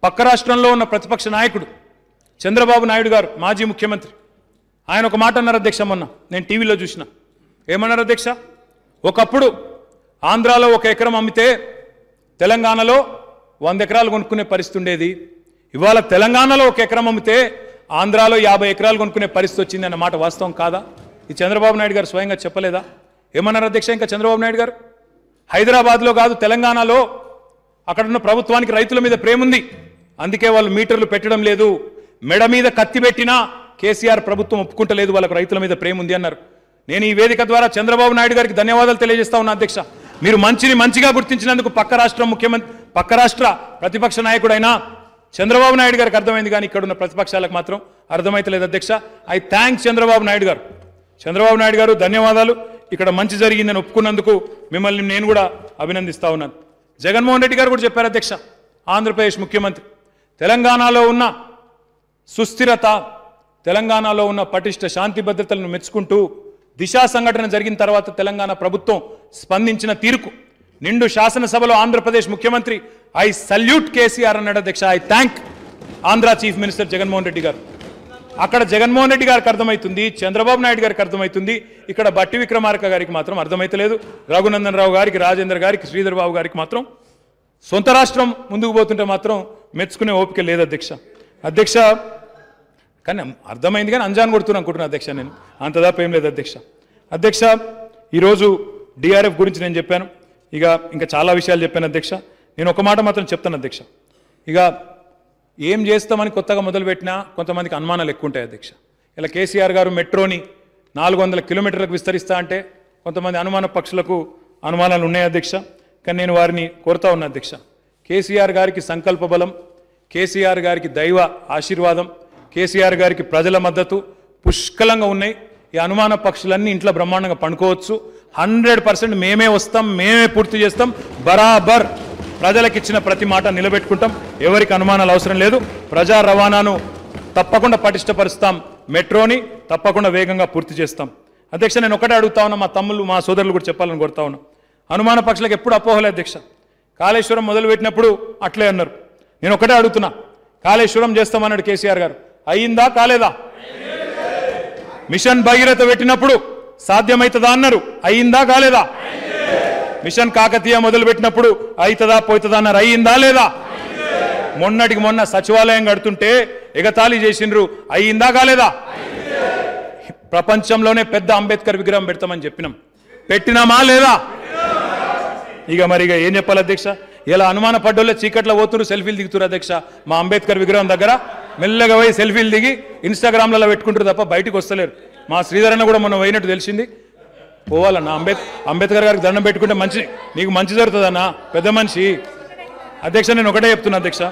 పక్క రాష్ట్రంలో ఉన్న ప్రతిపక్ష నాయకుడు చంద్రబాబు నాయుడు గారు, మాజీ ముఖ్యమంత్రి, ఆయన ఒక మాట అన్నారు అధ్యక్ష. మొన్న నేను టీవీలో చూసిన. ఏమన్నారు అధ్యక్ష? ఒకప్పుడు ఆంధ్రాలో 1 ఎకరం అమ్మితే తెలంగాణలో 100 ఎకరాలు కొనుక్కునే పరిస్థితి ఉండేది. ఇవాళ తెలంగాణలో 1 ఎకరం అమ్మితే ఆంధ్రాలో 50 ఎకరాలు కొనుక్కునే పరిస్థితి వచ్చింది అన్న మాట వాస్తవం కాదా? ఈ చంద్రబాబు నాయుడు గారు స్వయంగా చెప్పలేదా? ఏమన్నారు అధ్యక్ష? ఇంకా చంద్రబాబు నాయుడు గారు హైదరాబాద్లో కాదు, తెలంగాణలో అక్కడున్న ప్రభుత్వానికి రైతుల మీద ప్రేమ ఉంది, అందుకే వాళ్ళు మీటర్లు పెట్టడం లేదు. మెడ మీద కత్తి పెట్టినా కేసీఆర్ ప్రభుత్వం ఒప్పుకుంటలేదు, వాళ్ళకు రైతుల మీద ప్రేమ ఉంది అన్నారు. నేను ఈ వేదిక ద్వారా చంద్రబాబు నాయుడు గారికి ధన్యవాదాలు తెలియజేస్తా ఉన్నా అధ్యక్ష. మీరు మంచిని మంచిగా గుర్తించినందుకు పక్క రాష్ట్ర ప్రతిపక్ష నాయకుడైనా చంద్రబాబు నాయుడు గారికి అర్థమైంది, కానీ ఇక్కడ ఉన్న ప్రతిపక్షాలకు మాత్రం అర్థమైతలేదు అధ్యక్ష. ఐ థ్యాంక్స్ చంద్రబాబు నాయుడు గారు. చంద్రబాబు నాయుడు గారు ధన్యవాదాలు. ఇక్కడ మంచి జరిగిందని ఒప్పుకున్నందుకు మిమ్మల్ని నేను కూడా అభినందిస్తా ఉన్నాను. జగన్మోహన్ రెడ్డి గారు కూడా చెప్పారు అధ్యక్ష, ఆంధ్రప్రదేశ్ ముఖ్యమంత్రి, తెలంగాణలో ఉన్న సుస్థిరత, తెలంగాణలో ఉన్న పటిష్ట శాంతి భద్రతలను మెచ్చుకుంటూ దిశా సంఘటన జరిగిన తర్వాత తెలంగాణ ప్రభుత్వం స్పందించిన తీరుకు నిండు శాసనసభలో ఆంధ్రప్రదేశ్ ముఖ్యమంత్రి ఐ సల్యూట్ కేసీఆర్ అన్నాడు అధ్యక్ష. I thank Andhra chief minister Jaganmohan Reddy గారు. అక్కడ జగన్మోహన్ రెడ్డి గారికి అర్థమవుతుంది, చంద్రబాబు నాయుడు గారికి అర్థమవుతుంది, ఇక్కడ బట్టి విక్రమార్క గారికి మాత్రం అర్థమైతలేదు. రఘునందన్ రావు గారికి, రాజేంద్ర గారికి, శ్రీధర్ బాబు గారికి మాత్రం సొంత రాష్ట్రం ముందుకు పోతుంటే మాత్రం మెచ్చుకునే ఓపిక లేదు అధ్యక్ష. కానీ అర్థమైంది, కానీ అంజాన్ కొడుతున్నా అనుకుంటున్నాను అధ్యక్ష. నేను అంత తప్ప ఏం లేదు అధ్యక్ష. ఈరోజు డిఆర్ఎఫ్ గురించి నేను చెప్పాను, ఇంకా చాలా విషయాలు చెప్పాను అధ్యక్ష. నేను ఒక మాట మాత్రం చెప్తాను అధ్యక్ష. ఏం చేస్తామని కొత్తగా మొదలుపెట్టినా కొంతమందికి అనుమానాలు ఎక్కువ ఉంటాయి అధ్యక్ష. ఇలా కేసీఆర్ గారు మెట్రోని 400 కిలోమీటర్లకు విస్తరిస్తా అంటే కొంతమంది అనుమాన పక్షులకు అనుమానాలు ఉన్నాయి అధ్యక్ష. కానీ నేను వారిని కోరుతా ఉన్నా అధ్యక్ష, కేసీఆర్ గారికి సంకల్ప బలం, కేసీఆర్ గారికి దైవ ఆశీర్వాదం, కేసీఆర్ గారికి ప్రజల మద్దతు పుష్కలంగా ఉన్నాయి. ఈ అనుమాన పక్షులన్నీ ఇంట్లో బ్రహ్మాండంగా పండుకోవచ్చు. 100% మేమే వస్తాం, మేమే పూర్తి చేస్తాం, బరాబర్ ప్రజలకు ఇచ్చిన ప్రతి మాట నిలబెట్టుకుంటాం. ఎవరికి అనుమానాలు అవసరం లేదు. ప్రజా రవాణాను తప్పకుండా పటిష్టపరుస్తాం, మెట్రోని తప్పకుండా వేగంగా పూర్తి చేస్తాం అధ్యక్ష. నేను ఒకటే అడుగుతా ఉన్నా, మా తమ్ముళ్ళు మా సోదరులు కూడా చెప్పాలని కోరుతా ఉన్నా. అనుమాన పక్షులకు ఎప్పుడు అపోహలే అధ్యక్ష. కాళేశ్వరం మొదలుపెట్టినప్పుడు అట్లే అన్నారు. నేను ఒకటే అడుగుతున్నా, కాళేశ్వరం చేస్తామన్నాడు కేసీఆర్ గారు, అయ్యిందా కాలేదా? మిషన్ భగీరథ పెట్టినప్పుడు సాధ్యమవుతుందా అన్నారు, అయ్యిందా కాలేదా? మిషన్ కాకతీయ మొదలుపెట్టినప్పుడు అవుతుందా పోతుందా అన్నారు, అయ్యిందా లేదా? మొన్నటికి మొన్న సచివాలయం కడుతుంటే ఎగతాళి చేసిండ్రు, అయ్యిందా కాలేదా? ప్రపంచంలోనే పెద్ద అంబేద్కర్ విగ్రహం పెడతామని చెప్పినాం, పెట్టినామా లేదా? మరి ఏం చెప్పాలి అధ్యక్ష? ఇలా అనుమాన పడ్డోళ్ళే చీకట్లో పోతున్నారు, సెల్ఫీలు దిగుతున్నారు అధ్యక్ష. మా అంబేద్కర్ విగ్రహం దగ్గర మెల్లగా పోయి సెల్ఫీలు దిగి ఇన్స్టాగ్రామ్లలో పెట్టుకుంటారు తప్ప బయటకు వస్తలేరు. మా శ్రీధర్ అన్న కూడా మొన్న పోయినట్టు తెలిసింది. పోవాలన్నా అంబేద్కర్ గారికి దండం పెట్టుకుంటే నీకు మంచి జరుగుతుందన్నా, పెద్ద మనిషి అధ్యక్ష. నేను ఒకటే చెప్తున్నా అధ్యక్ష,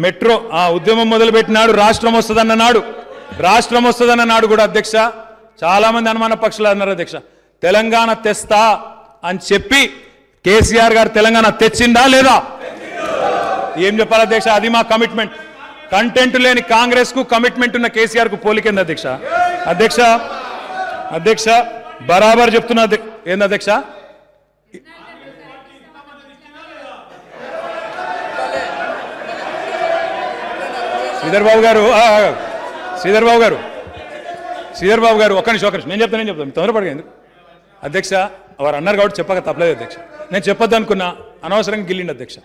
మెట్రో ఉద్యమం మొదలుపెట్టినాడు, రాష్ట్రం వస్తుందన్న నాడు కూడా అధ్యక్ష చాలా మంది అనుమాన పక్షులు అన్నారు అధ్యక్ష. తెలంగాణ తెస్తా అని చెప్పి కేసీఆర్ గారు తెలంగాణ తెచ్చిందా లేదా? ఏం చెప్పాలి అధ్యక్ష? అది మా కమిట్మెంట్. కంటెంట్ లేని కాంగ్రెస్ కు కమిట్మెంట్ ఉన్న కేసీఆర్ కు పోలికేంది అధ్యక్ష. బరాబర్ చెప్తున్నా. ఏంది అధ్యక్ష? శ్రీధర్ బాబు గారు ఒక్క నిమిషం నేను చెప్తాను తొందరపడగా అధ్యక్ష. వారు అన్నారు కాబట్టి చెప్పక తప్పలేదు అధ్యక్ష. నేను చెప్పొద్దు అనుకున్నా, అనవసరంగా గిల్లిండి అధ్యక్ష.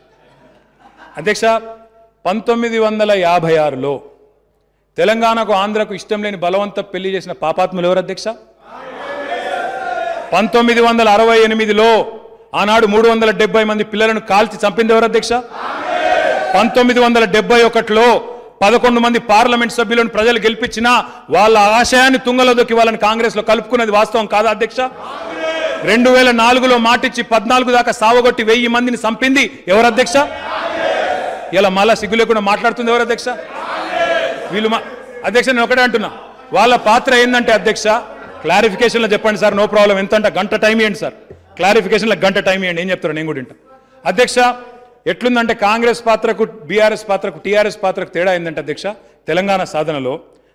1956లో తెలంగాణకు ఆంధ్రకు ఇష్టం లేని బలవంత పెళ్లి చేసిన పాపాత్ములు ఎవరు అధ్యక్ష? 1968లో ఆనాడు 370 మంది పిల్లలను కాల్చి చంపింది ఎవరు అధ్యక్ష? 1971లో 11 మంది పార్లమెంట్ సభ్యులను ప్రజలు గెలిపించినా వాళ్ళ ఆశయాన్ని తుంగలో దొక్కి వాళ్ళని కాంగ్రెస్ లో కలుపుకున్నది వాస్తవం కాదా అధ్యక్ష? 2004లో మాటిచ్చి 14 దాకా సావగొట్టి 1000 మందిని చంపింది ఎవరు అధ్యక్ష? ఇలా మళ్ళా సిగ్గు లేకుండా మాట్లాడుతుంది ఎవరు అధ్యక్ష? వీళ్ళు అధ్యక్ష. నేను ఒకటే అంటున్నా, వాళ్ళ పాత్ర ఏంటంటే అధ్యక్ష, క్లారిఫికేషన్లో చెప్పండి సార్, నో ప్రాబ్లం. ఎంత అంటే గంట టైం ఇవ్వండి సార్, క్లారిఫికేషన్లో గంట టైం ఇవ్వండి. ఏం చెప్తారు నేను కూడా వింటా అధ్యక్ష. ఎట్లుందంటే కాంగ్రెస్ పాత్రకు, బీఆర్ఎస్ పాత్రకు, టీఆర్ఎస్ పాత్రకు తేడా ఏంటంటే అధ్యక్ష, తెలంగాణ సాధనలో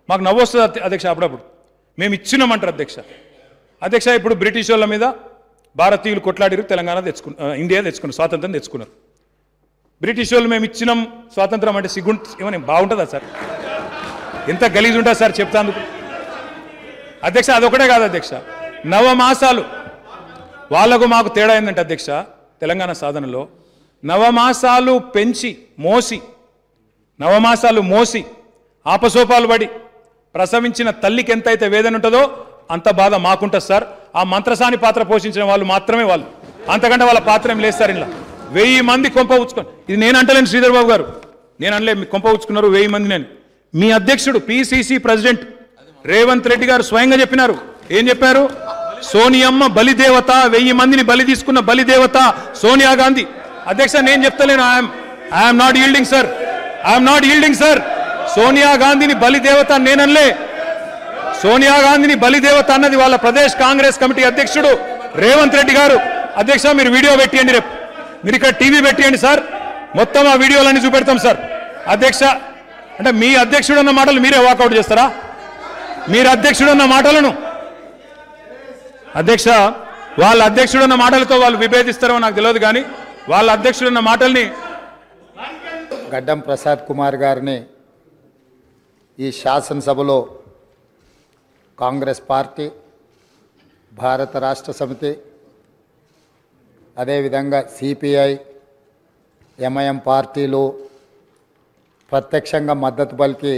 మాకు నవ్వు వస్తుంది అధ్యక్ష. అప్పుడప్పుడు మేము ఇచ్చినామంటారు అధ్యక్ష. ఇప్పుడు బ్రిటిష్ వాళ్ళ మీద భారతీయులు కొట్లాడిరు, తెలంగాణ ఇండియా తెచ్చుకున్నారు, స్వాతంత్రం తెచ్చుకున్నారు. బ్రిటిష్ వాళ్ళు మేము ఇచ్చినాం స్వాతంత్రం అంటే ఏమని బాగుంటుందా సార్? ఎంత గలీజ్ ఉంటుంది సార్ చెప్తాందుకు. అధ్యక్ష అదొకటే కాదు అధ్యక్ష, నవమాసాలు వాళ్లకు మాకు తేడా ఏంటంటే అధ్యక్ష, తెలంగాణ సాధనలో నవమాసాలు మోసి ఆపసోపాలు పడి ప్రసవించిన తల్లికి ఎంతైతే వేదన ఉంటుందో అంత బాధ మాకుంటుంది సార్. ఆ మంత్రసాని పాత్ర పోషించిన వాళ్ళు మాత్రమే వాళ్ళు, అంతకంటే వాళ్ళ పాత్ర ఏం లేదు సార్. ఇలా 1000 మంది కొంప ఉచ్చుకొని, ఇది నేను అంటలేను శ్రీధర్ బాబు గారు, నేను అనలే, మీ కొంప ఉచ్చుకున్నారు 1000 మంది. నేను మీ అధ్యక్షుడు పిసిసి ప్రెసిడెంట్ రేవంత్ రెడ్డి గారు స్వయంగా చెప్పినారు. ఏం చెప్పారు? సోనియమ్మ బలిదేవత, 1000 మందిని బలి తీసుకున్న బలిదేవత సోనియా గాంధీ. అధ్యక్ష నేను చెప్తలేను, I'm not yielding sir. Sonia గాంధీని బలిదేవత నేనలే. సోనియా గాంధీని బలిదేవత అన్నది వాళ్ళ ప్రదేశ్ కాంగ్రెస్ కమిటీ అధ్యక్షుడు రేవంత్ రెడ్డి గారు. అధ్యక్ష మీరు వీడియో పెట్టియండి, రేపు మీరు ఇక్కడ టీవీ పెట్టియండి సార్, మొత్తం ఆ వీడియోలన్నీ చూపెడతాం సార్. అధ్యక్ష అంటే మీ అధ్యక్షుడు అన్న మాటలు మీరే వాకౌట్ చేస్తారా? మీరు అధ్యక్షుడు అన్న మాటలను, అధ్యక్ష వాళ్ళ అధ్యక్షుడు అన్న మాటలతో వాళ్ళు విభేదిస్తారో నాకు తెలియదు, కానీ వాళ్ళ అధ్యక్షుడు అన్న మాటల్ని గడ్డం ప్రసాద్ కుమార్ గారిని ఈ శాసనసభలో కాంగ్రెస్ పార్టీ, భారత రాష్ట్ర సమితి, అదేవిధంగా సిపిఐ, ఎంఐఎం పార్టీలు ప్రత్యక్షంగా మద్దతు పలికి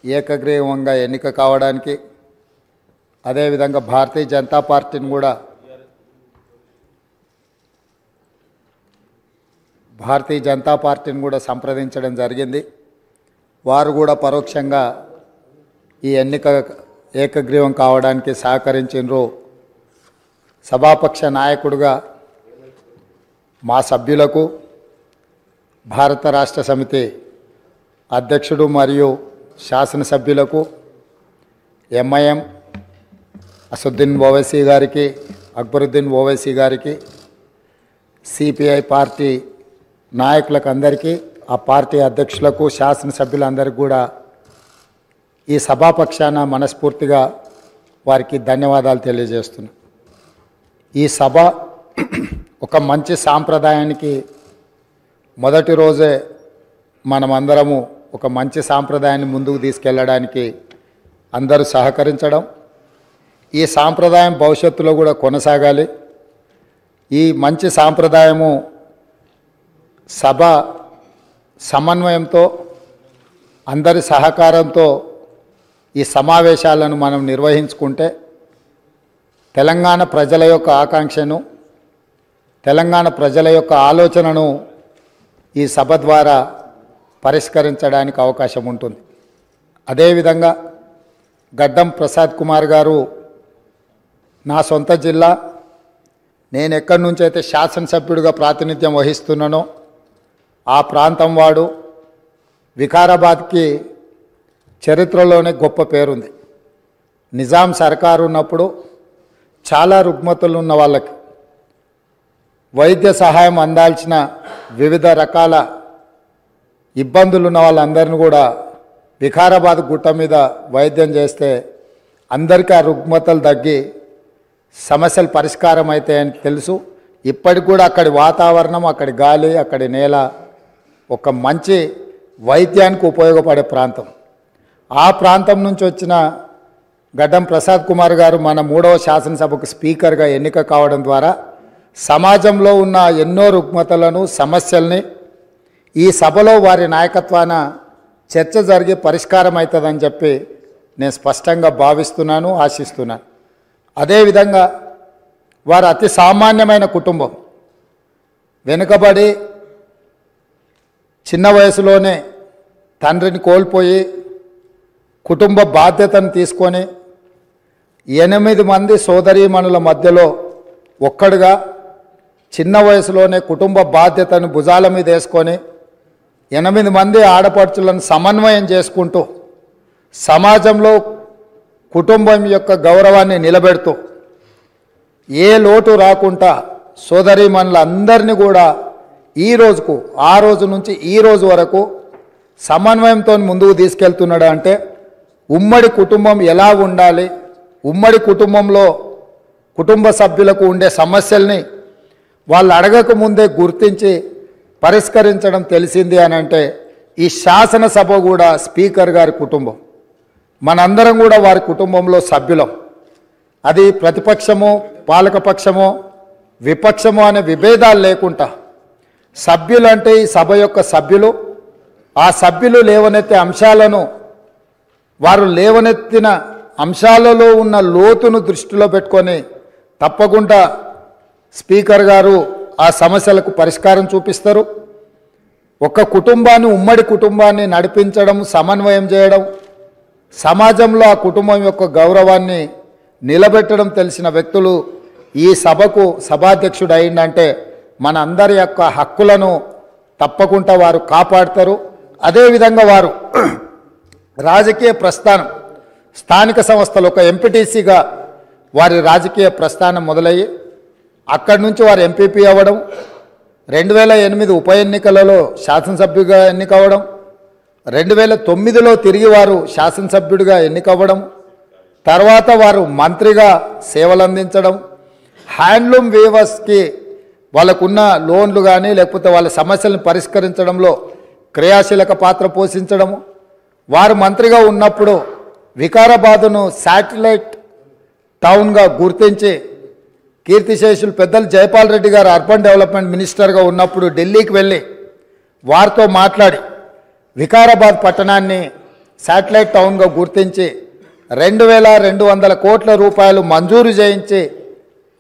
ఏకగ్రీవంగా ఎన్నిక కావడానికి, అదేవిధంగా భారతీయ జనతా పార్టీని కూడా సంప్రదించడం జరిగింది. వారు కూడా పరోక్షంగా ఈ ఎన్నిక ఏకగ్రీవం కావడానికి సహకరించారు. సభాపక్ష నాయకుడిగా మా సభ్యులకు, భారత రాష్ట్ర సమితి అధ్యక్షుడు మరియు శాసనసభ్యులకు, ఎంఐఎం అసదుద్దీన్ ఓవైసీ గారికి, అక్బరుద్దీన్ ఓవైసీ గారికి, సిపిఐ పార్టీ నాయకులకు అందరికీ, ఆ పార్టీ అధ్యక్షులకు, శాసనసభ్యులందరికీ కూడా ఈ సభాపక్షాన మనస్ఫూర్తిగా వారికి ధన్యవాదాలు తెలియజేస్తున్నాను. ఈ సభ ఒక మంచి సాంప్రదాయానికి మొదటి రోజే మనమందరము ఒక మంచి సాంప్రదాయాన్ని ముందుకు తీసుకెళ్ళడానికి అందరూ సహకరించడం, ఈ సాంప్రదాయం భవిష్యత్తులో కూడా కొనసాగాలి. ఈ మంచి సాంప్రదాయము సభ సమన్వయంతో, అందరి సహకారంతో ఈ సమావేశాలను మనం నిర్వహించుకుంటే తెలంగాణ ప్రజల యొక్క ఆకాంక్షను, తెలంగాణ ప్రజల యొక్క ఆలోచనను ఈ సభ ద్వారా పరిష్కరించడానికి అవకాశం ఉంటుంది. అదేవిధంగా గడ్డం ప్రసాద్ కుమార్ గారు నా సొంత జిల్లా, నేను ఎక్కడి నుంచి అయితే శాసనసభ్యుడిగా ప్రాతినిధ్యం వహిస్తున్నానో ఆ ప్రాంతం వాడు. వికారాబాద్కి చరిత్రలోనే గొప్ప పేరుంది. నిజాం సర్కారు ఉన్నప్పుడు చాలా రుగ్మతలు ఉన్న వాళ్ళకి వైద్య సహాయం అందాల్సిన వివిధ రకాల ఇబ్బందులు ఉన్న వాళ్ళందరినీ కూడా వికారాబాద్ గుట్ట మీద వైద్యం చేస్తే అందరికీ ఆ రుగ్మతలు తగ్గి సమస్యలు పరిష్కారం అవుతాయని తెలుసు. ఇప్పటికి కూడా అక్కడి వాతావరణం, అక్కడి గాలి, అక్కడి నేల ఒక మంచి వైద్యానికి ఉపయోగపడే ప్రాంతం. ఆ ప్రాంతం నుంచి వచ్చిన గడ్డం ప్రసాద్ కుమార్ గారు మన 3వ శాసనసభకు స్పీకర్గా ఎన్నిక కావడం ద్వారా సమాజంలో ఉన్న ఎన్నో రుగ్మతలను, సమస్యల్ని ఈ సభలో వారి నాయకత్వాన చర్చ జరిగి పరిష్కారం అవుతుందని చెప్పి నేను స్పష్టంగా భావిస్తున్నాను, ఆశిస్తున్నాను. అదేవిధంగా వారు అతి సామాన్యమైన కుటుంబం. వెనుకబడి చిన్న వయసులోనే తండ్రిని కోల్పోయి కుటుంబ బాధ్యతను తీసుకొని 8 మంది సోదరీమణుల మధ్యలో ఒక్కడుగా చిన్న వయసులోనే కుటుంబ బాధ్యతను భుజాల మీద వేసుకొని 8 మంది ఆడపడుచులను సమన్వయం చేసుకుంటూ సమాజంలో కుటుంబం యొక్క గౌరవాన్ని నిలబెడుతూ ఏ లోటు రాకుండా సోదరీమణులందరినీ కూడా ఈ రోజుకు, ఆ రోజు నుంచి ఈ రోజు వరకు సమన్వయంతో ముందుకు తీసుకెళ్తున్నాడు. అంటే ఉమ్మడి కుటుంబం ఎలా ఉండాలి, ఉమ్మడి కుటుంబంలో కుటుంబ సభ్యులకు ఉండే సమస్యల్ని వాళ్ళు అడగక ముందే గుర్తించి పరిష్కరించడం తెలిసింది అని అంటే ఈ శాసనసభ కూడా స్పీకర్ గారి కుటుంబం, మనందరం కూడా వారి కుటుంబంలో సభ్యులం. అది ప్రతిపక్షము పాలకపక్షము విపక్షము అనే విభేదాలు లేకుండా సభ్యులు అంటే ఈ సభ యొక్క సభ్యులు, ఆ సభ్యులు లేవనెత్తే అంశాలను వారు లేవనెత్తిన అంశాలలో ఉన్న లోతును దృష్టిలో పెట్టుకొని తప్పకుండా స్పీకర్ గారు ఆ సమస్యలకు పరిష్కారం చూపిస్తారు. ఒక కుటుంబాన్ని ఉమ్మడి కుటుంబాన్ని నడిపించడం, సమన్వయం చేయడం, సమాజంలో ఆ కుటుంబం యొక్క గౌరవాన్ని నిలబెట్టడం తెలిసిన వ్యక్తులు ఈ సభకు సభాధ్యక్షుడు అయిందంటే మన అందరి యొక్క హక్కులను తప్పకుండా వారు కాపాడతారు. అదేవిధంగా వారు రాజకీయ ప్రస్థానం స్థానిక సంస్థలు ఒక ఎంపీటీసీగా వారి రాజకీయ ప్రస్థానం మొదలయ్యి అక్కడి నుంచి వారు ఎంపీపీ అవ్వడం, 2008 ఉప ఎన్నికలలో శాసనసభ్యుడిగా ఎన్నికవ్వడం, 2009లో తిరిగి వారు శాసనసభ్యుడిగా ఎన్నికవ్వడం, తర్వాత వారు మంత్రిగా సేవలు అందించడం, హ్యాండ్లూమ్ వీవర్స్కి వాళ్ళకున్న లోన్లు కానీ లేకపోతే వాళ్ళ సమస్యలను పరిష్కరించడంలో క్రియాశీలక పాత్ర పోషించడము, వారు మంత్రిగా ఉన్నప్పుడు వికారాబాదును శాటిలైట్ టౌన్గా గుర్తించి కీర్తిశేషులు పెద్దలు జైపాల్ రెడ్డి గారు అర్బన్ డెవలప్మెంట్ మినిస్టర్గా ఉన్నప్పుడు ఢిల్లీకి వెళ్ళి వారితో మాట్లాడి వికారాబాద్ పట్టణాన్ని శాటిలైట్ టౌన్గా గుర్తించి 2200 కోట్ల రూపాయలు మంజూరు చేయించి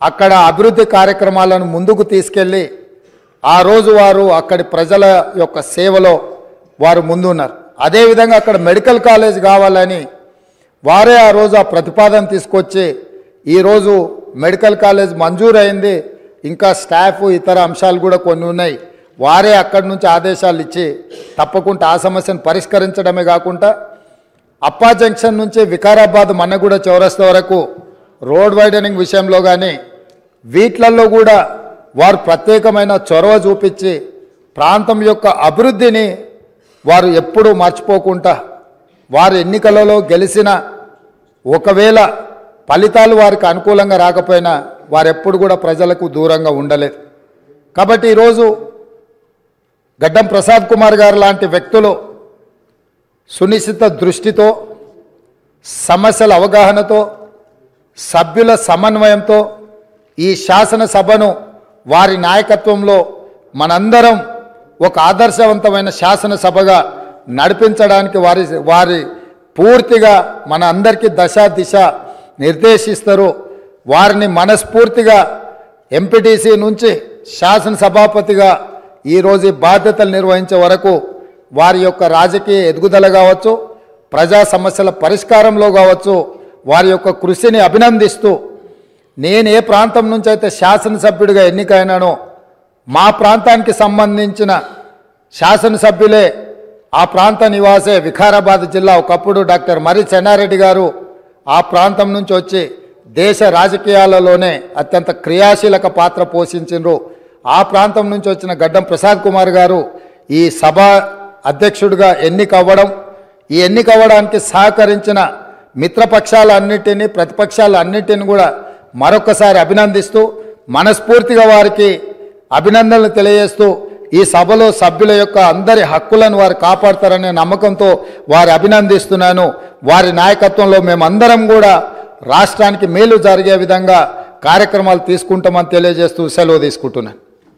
అక్కడ అభివృద్ధి కార్యక్రమాలను ముందుకు తీసుకెళ్ళి ఆ రోజు వారు అక్కడి ప్రజల యొక్క సేవలో వారు ముందున్నారు. అదేవిధంగా అక్కడ మెడికల్ కాలేజ్ కావాలని వారే ఆ రోజు ఆ ప్రతిపాదన తీసుకొచ్చి ఈరోజు మెడికల్ కాలేజ్ మంజూరు అయింది. ఇంకా స్టాఫ్ ఇతర అంశాలు కూడా కొన్ని ఉన్నాయి. వారే అక్కడి నుంచి ఆదేశాలు ఇచ్చి తప్పకుండా ఆ సమస్యను పరిష్కరించడమే కాకుండా అప్పా జంక్షన్ నుంచి వికారాబాద్ మన్నగూడ చౌరస్తా వరకు రోడ్ వైడనింగ్ విషయంలో కానీ వీట్లలో కూడా వారు ప్రత్యేకమైన చొరవ చూపించి ప్రాంతం యొక్క అభివృద్ధిని వారు ఎప్పుడూ మర్చిపోకుండా వారు ఎన్నికలలో గెలిచిన ఒకవేళ ఫలితాలు వారికి అనుకూలంగా రాకపోయినా వారెప్పుడు కూడా ప్రజలకు దూరంగా ఉండలేదు. కాబట్టి ఈరోజు గడ్డం ప్రసాద్ కుమార్ గారు లాంటి వ్యక్తులు సునిశ్చిత దృష్టితో, సమస్యల అవగాహనతో, సభ్యుల సమన్వయంతో ఈ శాసనసభను వారి నాయకత్వంలో మనందరం ఒక ఆదర్శవంతమైన శాసనసభగా నడిపించడానికి వారి పూర్తిగా మన అందరికీ దశ దిశ నిర్దేశిస్తారు. వారిని మనస్ఫూర్తిగా ఎంపీటీసీ నుంచి శాసనసభాపతిగా ఈరోజు బాధ్యతలు నిర్వహించే వరకు వారి యొక్క రాజకీయ ఎదుగుదల కావచ్చు, ప్రజా సమస్యల పరిష్కారంలో కావచ్చు, వారి యొక్క కృషిని అభినందిస్తూ నేను ఏ ప్రాంతం నుంచి అయితే శాసనసభ్యుడిగా ఎన్నికైనానో మా ప్రాంతానికి సంబంధించిన శాసనసభ్యులే, ఆ ప్రాంత నివాసే వికారాబాద్ జిల్లా ఒకప్పుడు డాక్టర్ మర్రి చెన్నారెడ్డి గారు ఆ ప్రాంతం నుంచి వచ్చి దేశ రాజకీయాలలోనే అత్యంత క్రియాశీలక పాత్ర పోషించారు. ఆ ప్రాంతం నుంచి వచ్చిన గడ్డం ప్రసాద్ కుమార్ గారు ఈ సభ అధ్యక్షుడిగా ఎన్నికవ్వడం, ఈ ఎన్నికవ్వడానికి సహకరించిన మిత్రపక్షాలన్నిటినీ ప్రతిపక్షాలన్నిటిని కూడా మరొకసారి అభినందిస్తూ మనస్ఫూర్తిగా వారికి అభినందనలు తెలియజేస్తూ ఈ సభలో సభ్యుల యొక్క అందరి హక్కులను వారు కాపాడతారనే నమ్మకంతో వారి అభినందిస్తున్నాను. వారి నాయకత్వంలో మేమందరం కూడా రాష్ట్రానికి మేలు జరిగే విధంగా కార్యక్రమాలు తీసుకుంటామని తెలియజేస్తూ సెలవు తీసుకుంటున్నాను.